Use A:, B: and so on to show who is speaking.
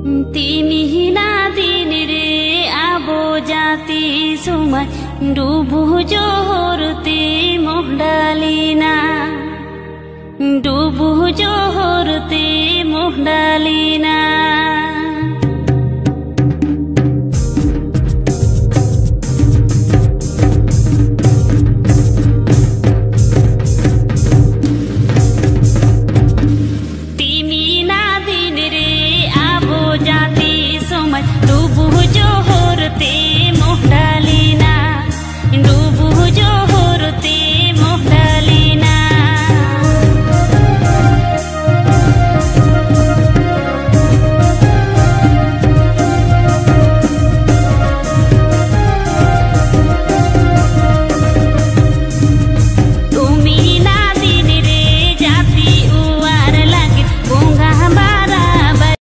A: तिमिहिना दिन रे आबो जाति सुमाय डुबु जोहरते मोहडालिना डुबु जोहरते मोहडालिना डुबु जोहरते